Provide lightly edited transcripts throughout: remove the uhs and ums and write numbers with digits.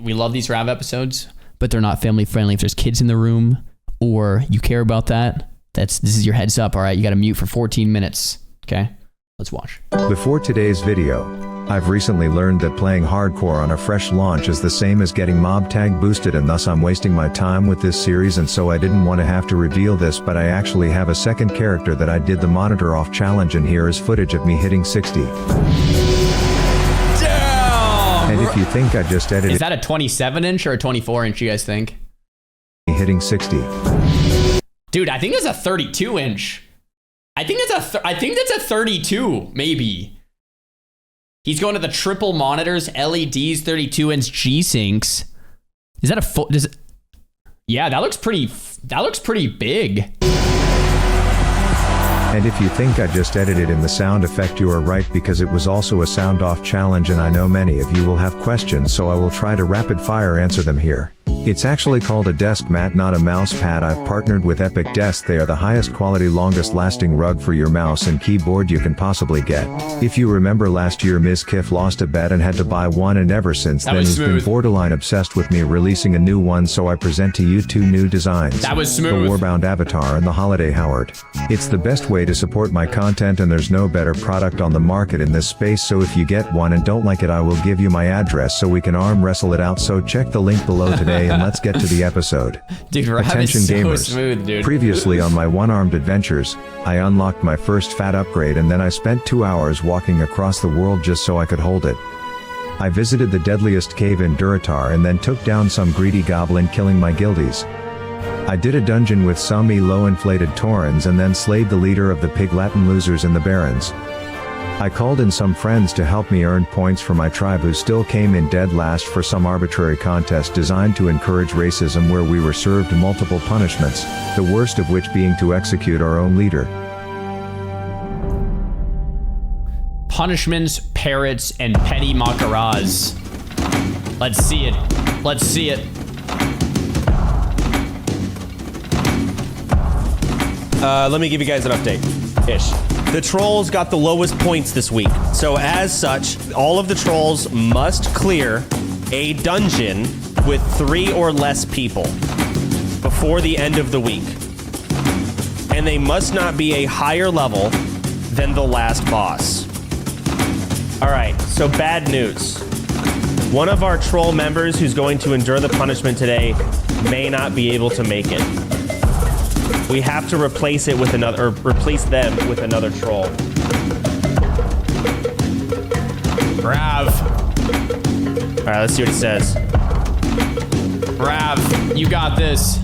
we love these Rav episodes, but they're not family friendly. If there's kids in the room or you care about that, this is your heads up, all right? You got to mute for 14 minutes, okay? Let's watch. Before today's video, I've recently learned that playing hardcore on a fresh launch is the same as getting mob tag boosted, and thus I'm wasting my time with this series, and so I didn't want to have to reveal this, but I actually have a second character that I did the monitor off challenge, and here is footage of me hitting 60. And if you think I just edited... Is that a 27-inch or a 24-inch, you guys think? Hitting 60. Dude, I think it's a 32-inch. I think that's a 32, maybe. He's going to the triple monitors, LEDs, 32-inch G-Syncs. Is that a full... Yeah, that looks pretty big. And if you think I just edited in the sound effect, you are right, because it was also a sound off challenge, and I know many of you will have questions, so I will try to rapid fire answer them here. It's actually called a desk mat, not a mouse pad. I've partnered with Epic Desk. They are the highest quality, longest lasting rug for your mouse and keyboard you can possibly get. If you remember last year, Ms. Kiff lost a bet and had to buy one, and ever since then he's been borderline obsessed with me releasing a new one, so I present to you two new designs. That was smooth. The Warbound Avatar and the Holiday Howard. It's the best way to support my content, and there's no better product on the market in this space, so if you get one and don't like it, I will give you my address so we can arm wrestle it out. So check the link below today and let's get to the episode. Dude, attention is so gamers. Smooth, dude. Previously on my one-armed adventures, I unlocked my first fat upgrade, and then I spent 2 hours walking across the world just so I could hold it. I visited the deadliest cave in Durotar and then took down some greedy goblin, killing my guildies. I did a dungeon with some low-inflated Taurens and then slayed the leader of the Pig Latin losers in the Barrens. I called in some friends to help me earn points for my tribe, who still came in dead last for some arbitrary contest designed to encourage racism, where we were served multiple punishments, the worst of which being to execute our own leader. Punishments, parrots, and petty Mak'goras. Let's see it. Let's see it. Let me give you guys an update-ish. The trolls got the lowest points this week. So as such, all of the trolls must clear a dungeon with 3 or less people before the end of the week. And they must not be a higher level than the last boss. All right, so bad news. One of our troll members who's going to endure the punishment today may not be able to make it. We have to replace it with another, or replace them with another troll. Rav. All right, let's see what it says. Rav, you got this.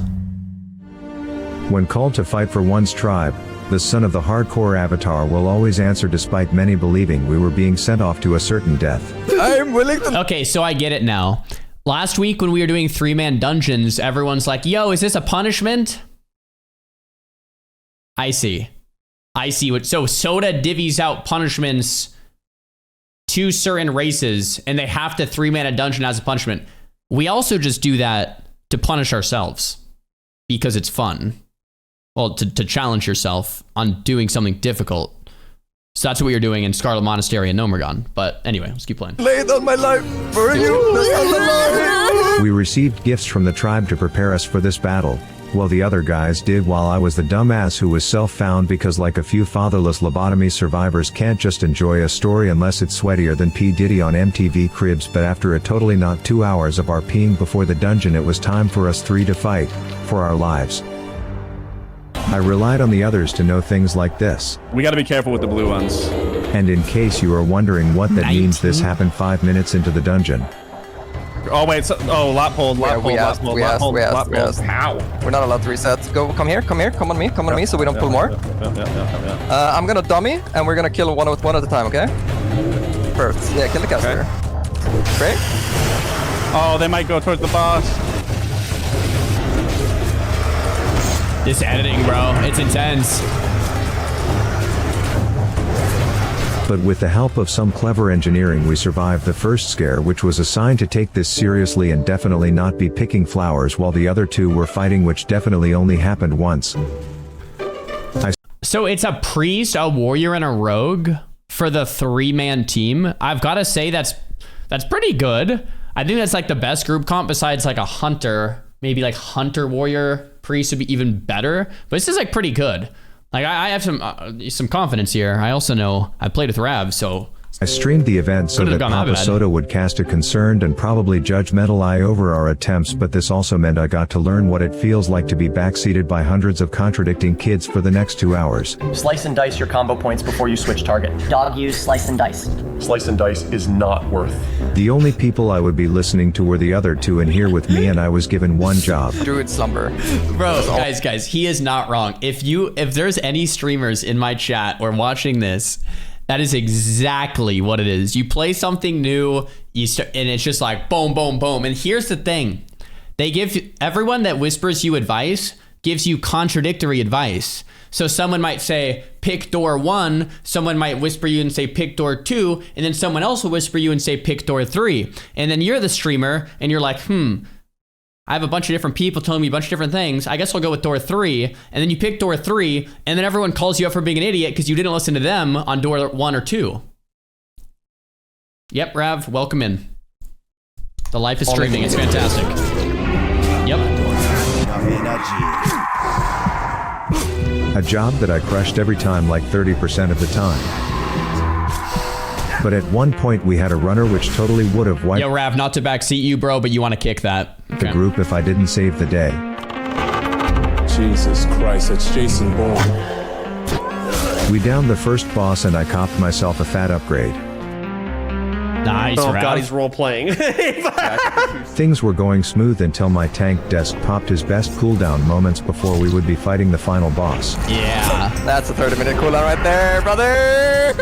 When called to fight for one's tribe, the son of the hardcore avatar will always answer, despite many believing we were being sent off to a certain death. I'm willing to... Okay, so I get it now. Last week when we were doing 3-man dungeons, everyone's like, yo, is this a punishment? I see what, so Soda divvies out punishments to certain races, and they have to 3-man a dungeon as a punishment. We also just do that to punish ourselves because it's fun. Well, to challenge yourself on doing something difficult. So that's what you're doing in Scarlet Monastery and Nomergon. But anyway, let's keep playing. Lay it on my life for you. We received gifts from the tribe to prepare us for this battle. Well, the other guys did, while I was the dumbass who was self-found, because like a few fatherless lobotomy survivors can't just enjoy a story unless it's sweatier than P. Diddy on MTV Cribs. But after a totally not 2 hours of RPing before the dungeon, it was time for us 3 to fight for our lives. I relied on the others to know things like this. We gotta be careful with the blue ones. And in case you are wondering what that means, this happened 5 minutes into the dungeon. Oh wait, so, oh, lot hold. We asked. How? We're not allowed to reset. Come here, come on me, so we don't pull more. I'm gonna dummy, and we're gonna kill one at a time, okay? Perfect. Yeah, kill the caster. Great. Oh, they might go towards the boss. This editing, bro, it's intense. But with the help of some clever engineering, we survived the first scare, which was assigned to take this seriously and definitely not be picking flowers while the other two were fighting, which definitely only happened once. So it's a priest, a warrior, and a rogue for the 3-man team. I've got to say that's pretty good. I think that's like the best group comp besides like a hunter. Maybe like hunter warrior priest would be even better. But this is like pretty good. Like I have some confidence here. I also know I played with Rav, so I streamed the event so that Papa Soda would cast a concerned and probably judgmental eye over our attempts, but this also meant I got to learn what it feels like to be backseated by hundreds of contradicting kids for the next 2 hours. Slice and dice your combo points before you switch target. Dog use slice and dice. Slice and dice is not worth. The only people I would be listening to were the other two in here with me, and I was given one job. Druid slumber. Bro, guys, he is not wrong. If there's any streamers in my chat or watching this, that is exactly what it is. You play something new, and it's just like boom, boom, boom. And here's the thing. They give everyone that whispers you advice gives you contradictory advice. So someone might say, pick door 1, someone might whisper you and say, pick door 2, and then someone else will whisper you and say, pick door 3. And then you're the streamer, and you're like, I have a bunch of different people telling me a bunch of different things. I guess I'll go with door 3. And then you pick door 3, and then everyone calls you up for being an idiot because you didn't listen to them on door 1 or 2. Yep, Rav, welcome in. The life is streaming. It's fantastic. Yep. A job that I crushed every time, like 30% of the time. But at one point we had a runner which totally would have wiped Yo, Rav, not to backseat you, bro, but you want to kick that. the group if I didn't save the day. Jesus Christ, that's Jason Bourne. We downed the first boss and I copped myself a fat upgrade. Nice, Oh Rav. god, he's role-playing. Things were going smooth until my tank desk popped his best cooldown moments before we would be fighting the final boss. Yeah. That's a 30-minute cooldown right there, brother.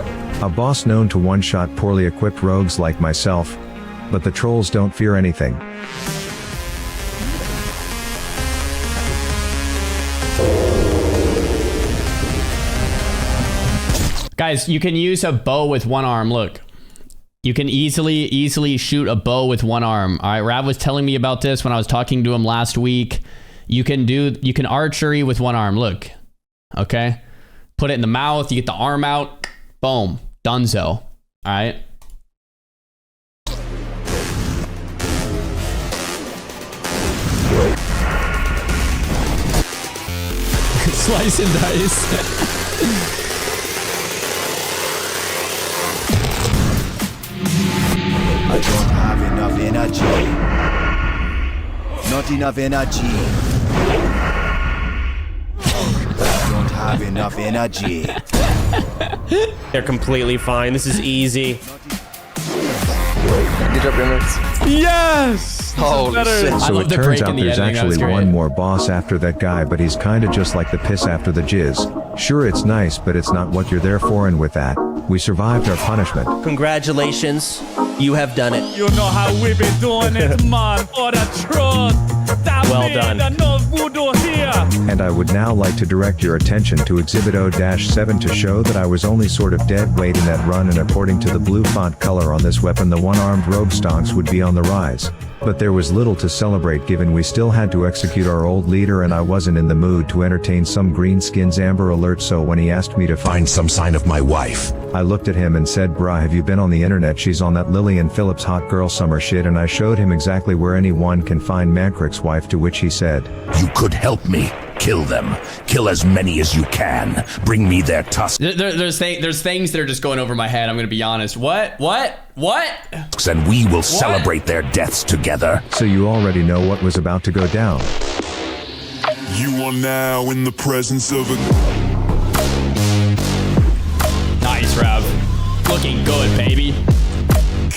A boss known to one-shot poorly equipped rogues like myself. But the trolls don't fear anything. Guys, you can use a bow with one arm. Look. You can easily shoot a bow with one arm. All right, Rav was telling me about this when I was talking to him last week. You can archery with one arm. Look. Okay? Put it in the mouth, you get the arm out. Boom. Dunzo. All right? Slice and dice. I don't have enough energy. Not enough energy. I don't have enough energy. They're completely fine. This is easy. Good job, Rimmers. Yes! Holy shit. So it turns out there's actually one more boss after that guy, but he's kinda just like the piss after the jizz. Sure, it's nice, but it's not what you're there for, and with that, we survived our punishment. Congratulations. You have done it. You know how we be doing it, man, for the truth. Well done. No voodoo here. And I would now like to direct your attention to Exhibit O-7 to show that I was only sort of dead weight in that run, and according to the blue font color on this weapon, the one-armed rogue stonks would be on the rise. But there was little to celebrate given we still had to execute our old leader, and I wasn't in the mood to entertain some greenskins Amber Alert, so when he asked me to Find some sign of my wife. I looked at him and said, "Bruh, have you been on the internet? She's on that Lillian Phillips hot girl summer shit," and I showed him exactly where anyone can find Mancrick's wife, to which he said, You could help me. Kill them. Kill as many as you can. Bring me their tusks There's things that are just going over my head. I'm going to be honest. What? and we will celebrate their deaths together. so you already know what was about to go down. You are now in the presence of a... Nice, Rav. Looking good, baby.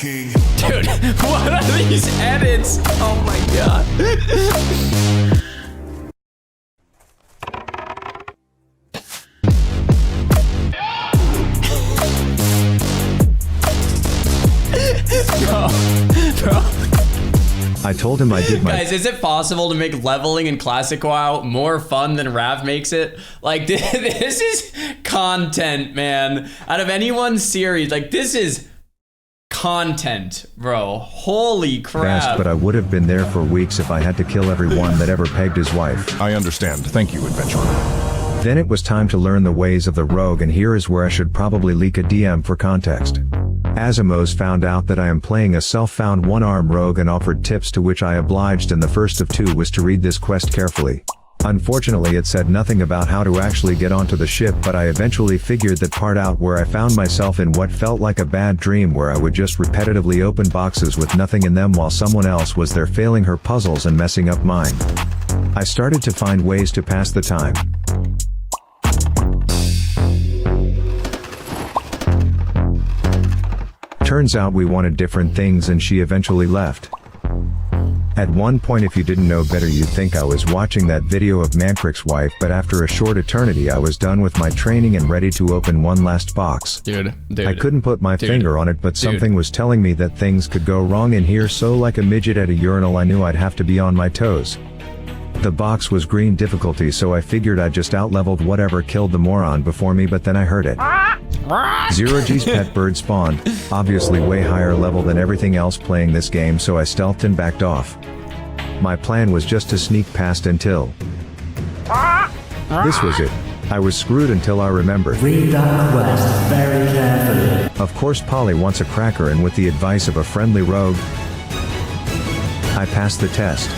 king. Dude, what are these edits? Oh my god. Bro. I told him I did my Guys, is it possible to make leveling in Classic WoW more fun than Rav makes it? Like, this is content, man. Out of anyone's series, like, this is content, bro. Holy crap. best, but I would have been there for weeks if I had to kill everyone that ever pegged his wife. I understand. Thank you, adventurer. Then it was time to learn the ways of the rogue, and here is where I should probably leak a DM for context. Asimos found out that I am playing a self-found one-arm rogue and offered tips, to which I obliged, and the first of two was to read this quest carefully. Unfortunately, it said nothing about how to actually get onto the ship, but I eventually figured that part out, where I found myself in what felt like a bad dream where I would just repetitively open boxes with nothing in them while someone else was there failing her puzzles and messing up mine. I started to find ways to pass the time. Turns out we wanted different things and she eventually left. At one point, if you didn't know better, you'd think I was watching that video of Mantric's wife, but after a short eternity I was done with my training and ready to open one last box. Dude. I couldn't put my finger on it, but something was telling me that things could go wrong in here, so like a midget at a urinal I knew I'd have to be on my toes. The box was green difficulty, so I figured I just outleveled whatever killed the moron before me, but then I heard it. Zero G's pet bird spawned, obviously way higher level than everything else playing this game, so I stealthed and backed off. My plan was just to sneak past until... This was it. I was screwed until I remembered. Read that quest very carefully. Of course Polly wants a cracker, and with the advice of a friendly rogue, I passed the test.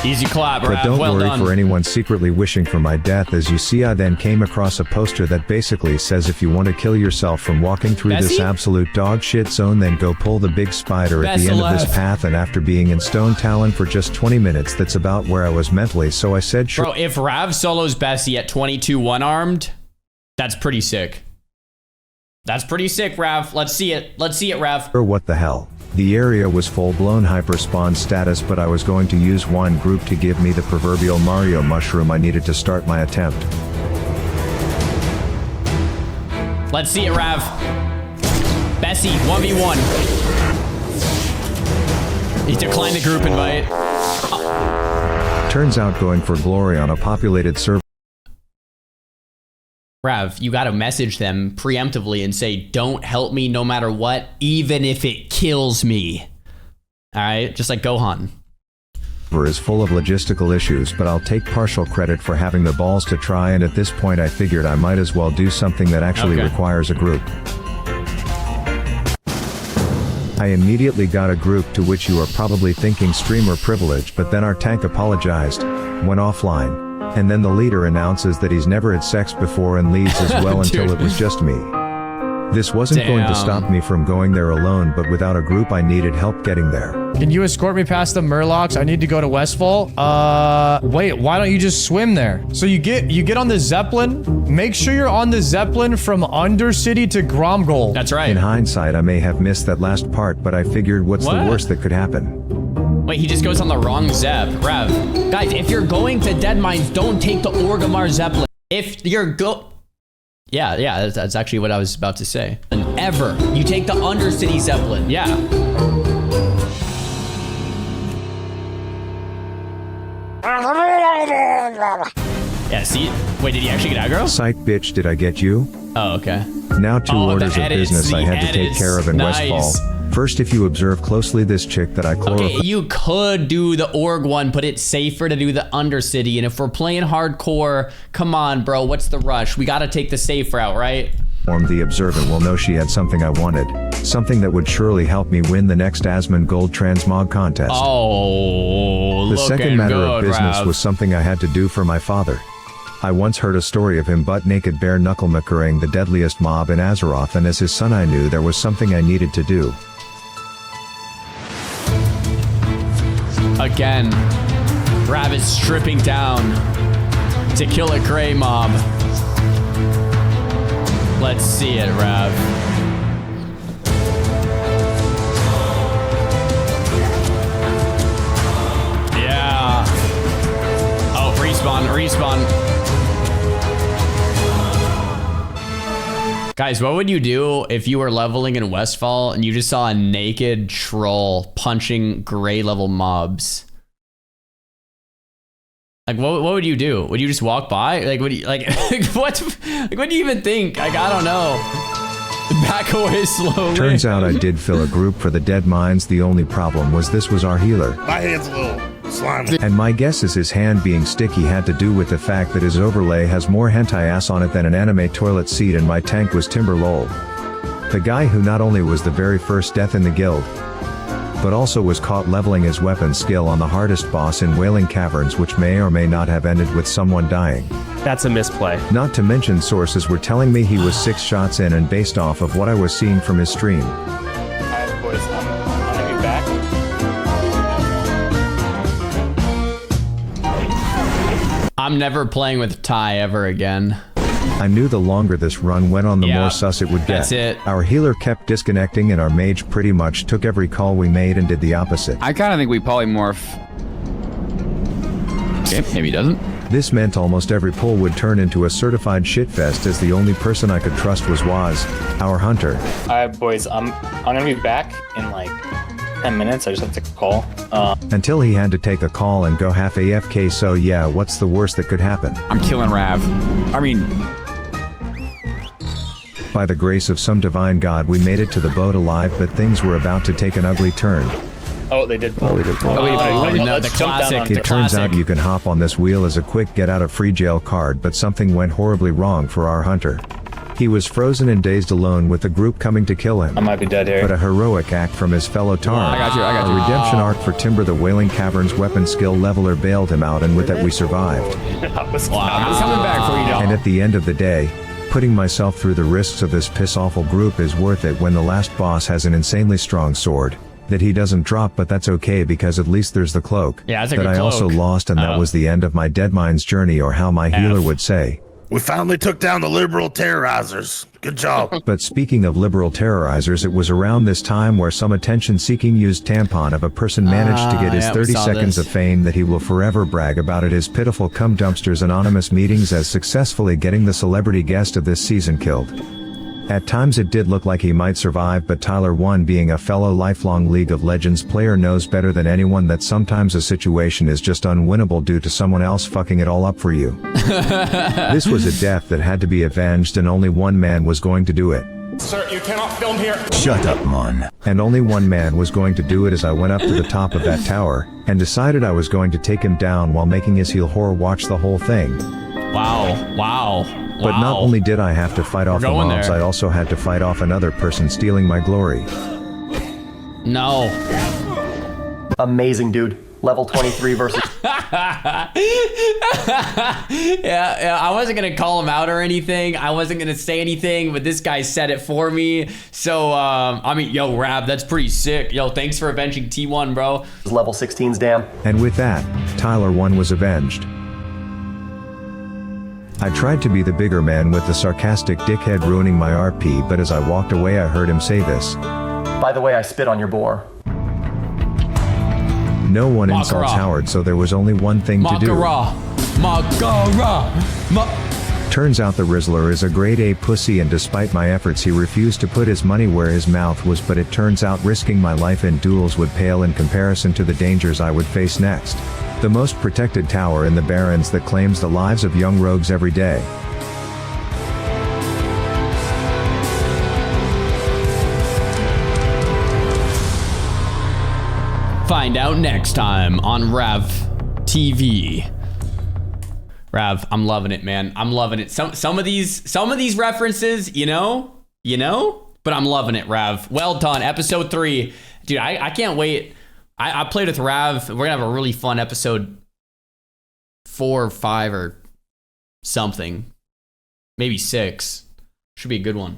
Easy clap, But Rav. don't Well worry done. for anyone secretly wishing for my death. As you see, I then came across a poster that basically says if you want to kill yourself from walking through this absolute dog shit zone, then go pull the big spider at the end of this path. And after being in Stone Talon for just 20 minutes, that's about where I was mentally, so I said sure. Bro, if Rav solos Bessie at 22 one-armed, that's pretty sick. That's pretty sick, Rav. Let's see it. Let's see it, Rav. Or what the hell. The area was full-blown hyperspawn status, but I was going to use one group to give me the proverbial Mario mushroom I needed to start my attempt. Let's see it, Rav. Bessie, 1v1. He declined the group invite. Turns out going for glory on a populated server. Rav, you gotta message them preemptively and say, don't help me no matter what, even if it kills me. Alright, just like Gohan. Is full of logistical issues, but I'll take partial credit for having the balls to try, and at this point I figured I might as well do something that actually requires a group. I immediately got a group, to which you are probably thinking streamer privilege, but then our tank apologized, went offline. And then the leader announces that he's never had sex before and leaves as well until it was just me. This wasn't going to stop me from going there alone, but without a group I needed help getting there. Can you escort me past the Murlocs? I need to go to Westfall. Wait, why don't you just swim there? So you get on the Zeppelin. Make sure you're on the Zeppelin from Undercity to Gromgold. That's right. In hindsight, I may have missed that last part, but I figured what's the worst that could happen? Wait, he just goes on the wrong Zep. Rav. Guys, if you're going to Dead Mines, don't take the Orgrimmar Zeppelin. If you're Yeah, that's actually what I was about to say. And ever, you take the Undercity Zeppelin. Yeah. Yeah, see? Wait, did he actually get aggro? Psych bitch, did I get you? Oh, okay. Now two orders of business I had to take care of in Westfall. First, if you observe closely this chick that I chloroformed. Okay, you could do the org one, but it's safer to do the Undercity. And if we're playing hardcore, come on, bro, what's the rush? We gotta take the safe route, right? The observant will know she had something I wanted. Something that would surely help me win the next Asmon Gold Transmog contest. Oh, the second matter of business was something I had to do for my father. I once heard a story of him butt-naked bare-knuckle Mak'goraing the deadliest mob in Azeroth, and as his son I knew there was something I needed to do. Again, Rav is stripping down to kill a gray mob. Let's see it, Rav. Yeah. Oh, respawn. Guys, what would you do if you were leveling in Westfall and you just saw a naked troll punching gray level mobs? Like, what would you do? Would you just walk by? Like, would you, like, what do you even think? Like, I don't know. Back away slowly. Turns out I did fill a group for the Dead Mines. The only problem was this was our healer. My hand's a little slimy. And my guess is his hand being sticky had to do with the fact that his overlay has more hentai ass on it than an anime toilet seat, and my tank was Timber Lol. The guy who not only was the very first death in the guild, but also was caught leveling his weapon skill on the hardest boss in Wailing Caverns, which may or may not have ended with someone dying. That's a misplay. Not to mention sources were telling me he was 6 shots in, and based off of what I was seeing from his stream. Alright, boys, I'm gonna be back. I'm never playing with Ty ever again. I knew the longer this run went on, the more sus it would get. That's it. Our healer kept disconnecting, and our mage pretty much took every call we made and did the opposite. I kind of think we polymorph. Okay, maybe he doesn't. This meant almost every pull would turn into a certified shitfest, as the only person I could trust was Waz, our hunter. Alright, boys, I'm gonna be back in like 10 minutes. I just have to take a call. Until he had to take a call and go half AFK, so yeah, what's the worst that could happen? I'm killing Rav. I mean... By the grace of some divine god, we made it to the boat alive, but things were about to take an ugly turn. Oh, they did pull. no, the classic. It turns out you can hop on this wheel as a quick get-out-of-free-jail card, but something went horribly wrong for our hunter. He was frozen and dazed alone with the group coming to kill him. I might be dead here. But a heroic act from his fellow Tar. I got you. A redemption arc for Timber, the Wailing Caverns weapon skill leveler, bailed him out, and with that we survived. That was I'm coming back for you, dog. And at the end of the day, putting myself through the risks of this piss-awful group is worth it when the last boss has an insanely strong sword that he doesn't drop, but that's okay because at least there's the cloak Yeah, that's a that good I cloak. also lost, and that was the end of my Deadmines journey, or how my healer would say. We finally took down the liberal terrorizers. Good job. But speaking of liberal terrorizers, it was around this time where some attention-seeking used tampon of a person managed to get his 30 seconds of fame that he will forever brag about at his pitiful cum dumpsters anonymous meetings as successfully getting the celebrity guest of this season killed. At times it did look like he might survive, but Tyler 1, being a fellow lifelong League of Legends player, knows better than anyone that sometimes a situation is just unwinnable due to someone else fucking it all up for you. This was a death that had to be avenged, and only one man was going to do it. Sir, you cannot film here. Shut up, Mon. And only one man was going to do it, as I went up to the top of that tower and decided I was going to take him down while making his heel whore watch the whole thing. Wow. But not only did I have to fight off the mobs, I also had to fight off another person stealing my glory. No. amazing, dude. Level 23 versus... yeah, I wasn't going to call him out or anything. I wasn't going to say anything, but this guy said it for me. So, I mean, yo, Rab, that's pretty sick. Yo, thanks for avenging T1, bro. Level 16's damn. And with that, Tyler 1 was avenged. I tried to be the bigger man with the sarcastic dickhead ruining my RP, but as I walked away I heard him say this. By the way, I spit on your boar. No one insults Howard, so there was only one thing to do. Mak'gora. Turns out the Rizzler is a grade A pussy, and despite my efforts he refused to put his money where his mouth was, but it turns out risking my life in duels would pale in comparison to the dangers I would face next. The most protected tower in the Barrens that claims the lives of young rogues every day. Find out next time on Rav TV. Rav, I'm loving it, man. I'm loving it. Some of these references, you know, but I'm loving it, Rav. Well done. Episode 3. Dude, I can't wait. I played with Rav. We're gonna have a really fun episode 4 or 5 or something. Maybe 6. Should be a good one.